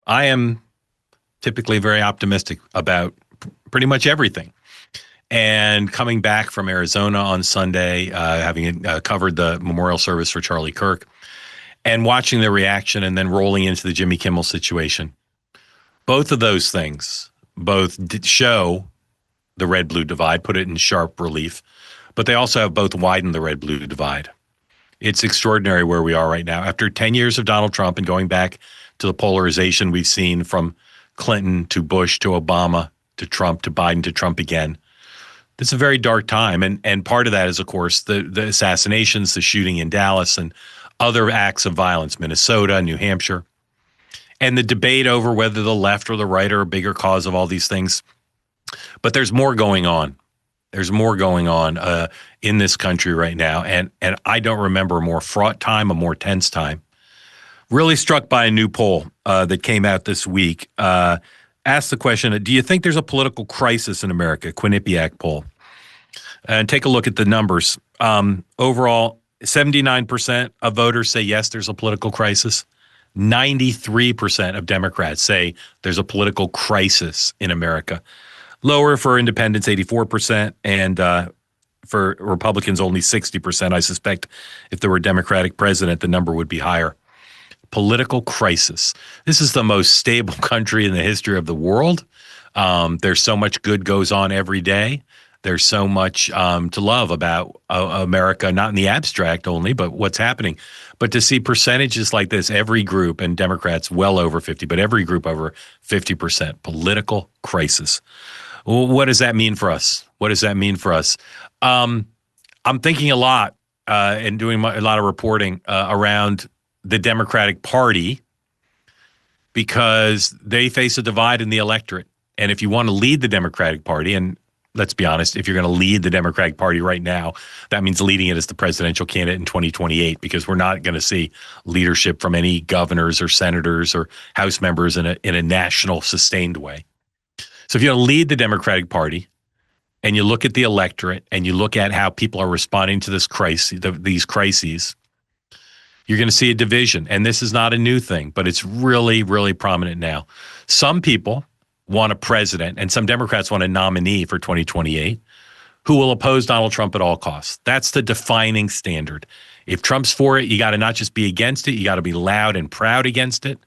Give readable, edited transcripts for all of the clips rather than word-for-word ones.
I am typically very optimistic about pretty much everything. And coming back from Arizona on Sunday, having covered the memorial service for Charlie Kirk, and watching the reaction and then rolling into the Jimmy Kimmel situation, both of those things both show the red-blue divide, put it in sharp relief, but they also have both widened the red-blue divide. It's extraordinary where we are right now. After 10 years of Donald Trump and going back to the polarization we've seen from Clinton to Bush to Obama to Trump to Biden to Trump again, it's a very dark time. And part of that is, of course, the assassinations, the shooting in Dallas, and other acts of violence, Minnesota, New Hampshire, and the debate over whether the left or the right are a bigger cause of all these things. But there's more going on. There's more going on in this country right now. And I don't remember a more fraught time, a more tense time. Really struck by a new poll that came out this week. Asked the question, do you think there's a political crisis in America? Quinnipiac poll. And take a look at the numbers. Overall, 79% of voters say yes, there's a political crisis. 93% of Democrats say there's a political crisis in America. Lower for independents, 84%, and for Republicans, only 60%. I suspect if there were a Democratic president, the number would be higher. Political crisis. This is the most stable country in the history of the world. There's so much good goes on every day. There's so much to love about America, not in the abstract only, but what's happening. But to see percentages like this, every group, and Democrats well over 50, but every group over 50%, political crisis. Well, what does that mean for us? What does that mean for us? I'm thinking a lot and doing a lot of reporting around the Democratic Party because they face a divide in the electorate. And if you want to lead the Democratic Party, and let's be honest, if you're going to lead the Democratic Party right now, that means leading it as the presidential candidate in 2028, because we're not going to see leadership from any governors or senators or House members in a national sustained way. So if you want to lead the Democratic Party and you look at the electorate and you look at how people are responding to this these crises, you're going to see a division. And this is not a new thing, but it's really, really prominent now. Some people want a president, and some Democrats want a nominee for 2028 who will oppose Donald Trump at all costs. That's the defining standard. If Trump's for it, you got to not just be against it, you got to be loud and proud against it.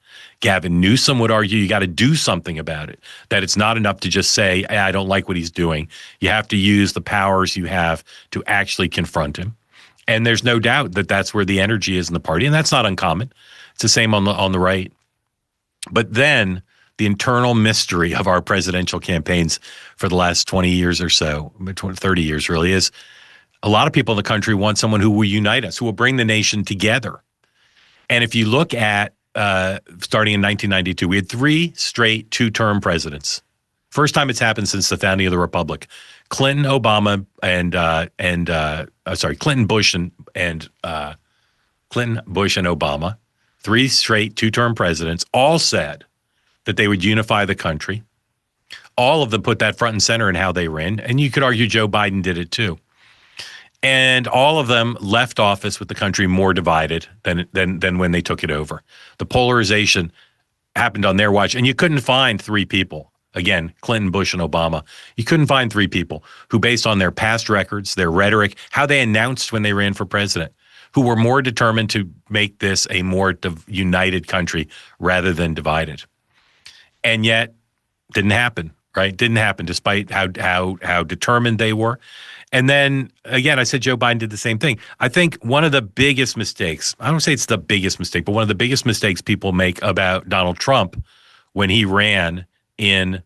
Gavin Newsom would argue you got to do something about it, that it's not enough to just say, hey, I don't like what he's doing. You have to use the powers you have to actually confront him. And there's no doubt that that's where the energy is in the party, and that's not uncommon. It's the same on the right. But then the internal mystery of our presidential campaigns for the last 20 years or so, 30 years really, is a lot of people in the country want someone who will unite us, who will bring the nation together. And if you look at starting in 1992, we had 3 straight 2-term presidents. First time it's happened since the founding of the Republic. Clinton, Obama, Clinton, Bush, and Clinton, Bush, and Obama, 3 straight 2-term presidents, all said that they would unify the country. All of them put that front and center in how they ran, and you could argue Joe Biden did it too. And all of them left office with the country more divided than when they took it over. The polarization happened on their watch, and you couldn't find 3 people. Again, Clinton, Bush, and Obama. You couldn't find 3 people who, based on their past records, their rhetoric, how they announced when they ran for president, who were more determined to make this a more united country rather than divided. And yet, didn't happen, right? Didn't happen, despite how determined they were. And then, again, I said Joe Biden did the same thing. I think one of the biggest mistakes, I don't say it's the biggest mistake, but one of the biggest mistakes people make about Donald Trump when he ran in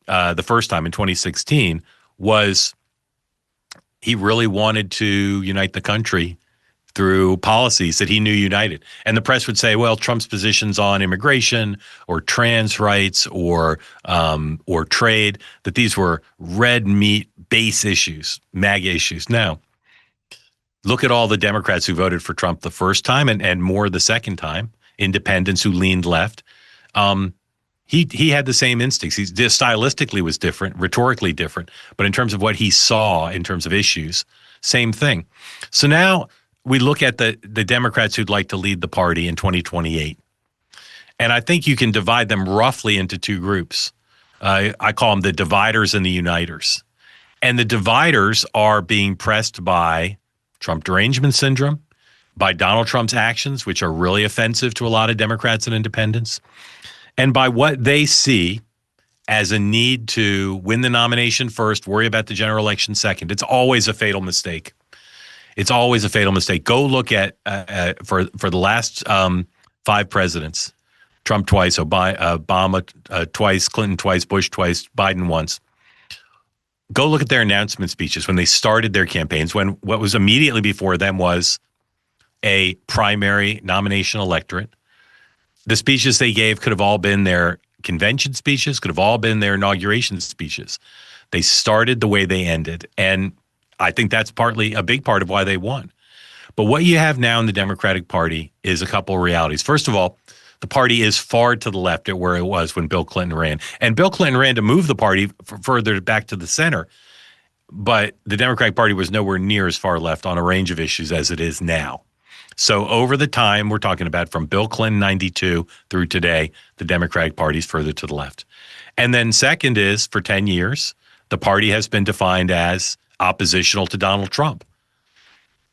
the first time in 2016 was he really wanted to unite the country through policies that he knew united. And the press would say, well, Trump's positions on immigration or trans rights or trade, that these were red meat base issues, MAGA issues. Now, look at all the Democrats who voted for Trump the first time and more the second time, independents who leaned left. He had the same instincts. He stylistically was different, rhetorically different, but in terms of what he saw in terms of issues, same thing. So now we look at the Democrats who'd like to lead the party in 2028. And I think you can divide them roughly into two groups. I call them the dividers and the uniters. And the dividers are being pressed by Trump derangement syndrome, by Donald Trump's actions, which are really offensive to a lot of Democrats and independents, and by what they see as a need to win the nomination first, worry about the general election second. It's always a fatal mistake. It's always a fatal mistake. Go look at for the last 5 presidents: Trump twice, Obama twice, Clinton twice, Bush twice, Biden once. Go look at their announcement speeches when they started their campaigns, when what was immediately before them was a primary nomination electorate. The speeches they gave could have all been their convention speeches, could have all been their inauguration speeches. They started the way they ended. And I think that's partly a big part of why they won. But what you have now in the Democratic Party is a couple of realities. First of all, the party is far to the left at where it was when Bill Clinton ran. And Bill Clinton ran to move the party further back to the center. But the Democratic Party was nowhere near as far left on a range of issues as it is now. So over the time we're talking about from Bill Clinton 92 through today, the Democratic Party is further to the left. And then second is, for 10 years, the party has been defined as oppositional to Donald Trump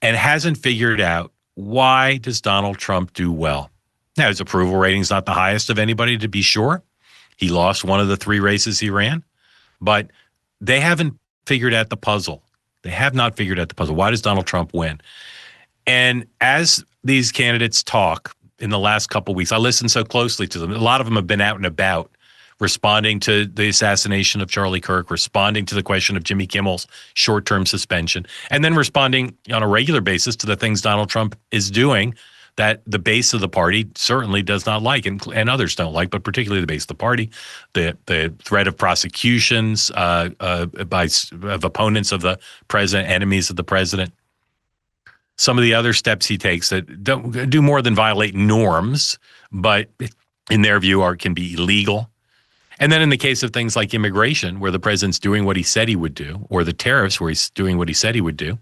and hasn't figured out, why does Donald Trump do well? Now, his approval rating is not the highest of anybody, to be sure. He lost one of the 3 races he ran, but they haven't figured out the puzzle. They have not figured out the puzzle. Why does Donald Trump win? And as these candidates talk in the last couple of weeks, I listened so closely to them. A lot of them have been out and about, responding to the assassination of Charlie Kirk, responding to the question of Jimmy Kimmel's short-term suspension, and then responding on a regular basis to the things Donald Trump is doing that the base of the party certainly does not like, and others don't like, but particularly the base of the party, the threat of prosecutions of opponents of the president, enemies of the president. Some of the other steps he takes that don't do more than violate norms, but in their view can be illegal. And then in the case of things like immigration, where the president's doing what he said he would do, or the tariffs where he's doing what he said he would do,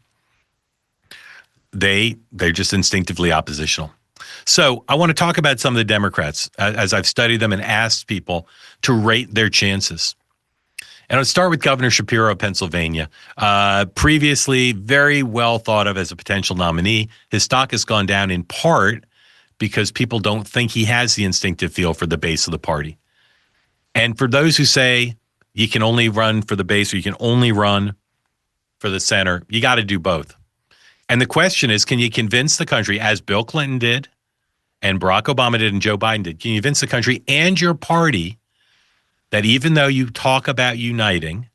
they're just instinctively oppositional. So I want to talk about some of the Democrats as I've studied them and asked people to rate their chances. And I'll start with Governor Shapiro of Pennsylvania. Previously very well thought of as a potential nominee. His stock has gone down in part because people don't think he has the instinctive feel for the base of the party. And for those who say you can only run for the base or you can only run for the center, you got to do both. And the question is, can you convince the country, as Bill Clinton did and Barack Obama did and Joe Biden did, can you convince the country and your party that even though you talk about uniting,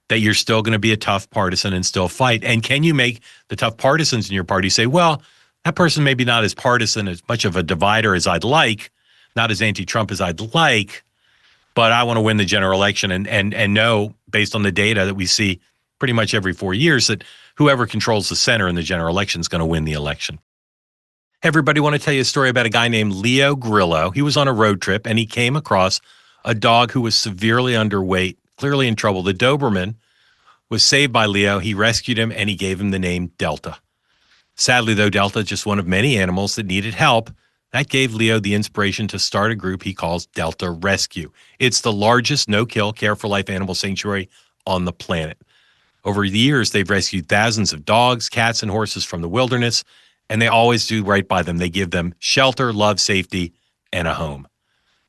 that you're still going to be a tough partisan and still fight? And can you make the tough partisans in your party say, well, that person maybe not as partisan, as much of a divider as I'd like, not as anti-Trump as I'd like, but I want to win the general election and know, based on the data that we see pretty much every 4 years, that whoever controls the center in the general election is going to win the election. Hey, everybody, I want to tell you a story about a guy named Leo Grillo. He was on a road trip and he came across a dog who was severely underweight, clearly in trouble. The Doberman was saved by Leo. He rescued him and he gave him the name Delta. Sadly, though, Delta is just one of many animals that needed help. That gave Leo the inspiration to start a group he calls Delta Rescue. It's the largest no-kill Care for Life animal sanctuary on the planet. Over the years, they've rescued thousands of dogs, cats, and horses from the wilderness, and they always do right by them. They give them shelter, love, safety, and a home.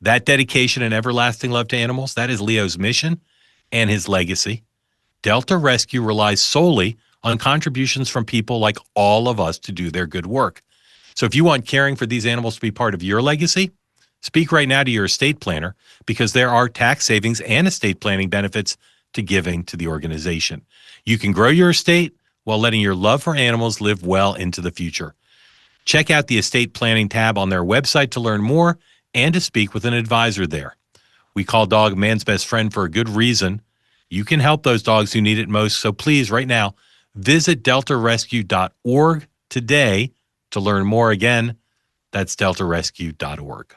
That dedication and everlasting love to animals, that is Leo's mission and his legacy. Delta Rescue relies solely on contributions from people like all of us to do their good work. So if you want caring for these animals to be part of your legacy, speak right now to your estate planner, because there are tax savings and estate planning benefits to giving to the organization. You can grow your estate while letting your love for animals live well into the future. Check out the estate planning tab on their website to learn more and to speak with an advisor there. We call dog man's best friend for a good reason. You can help those dogs who need it most. So please, right now, visit deltarescue.org today to learn more. Again, that's deltarescue.org.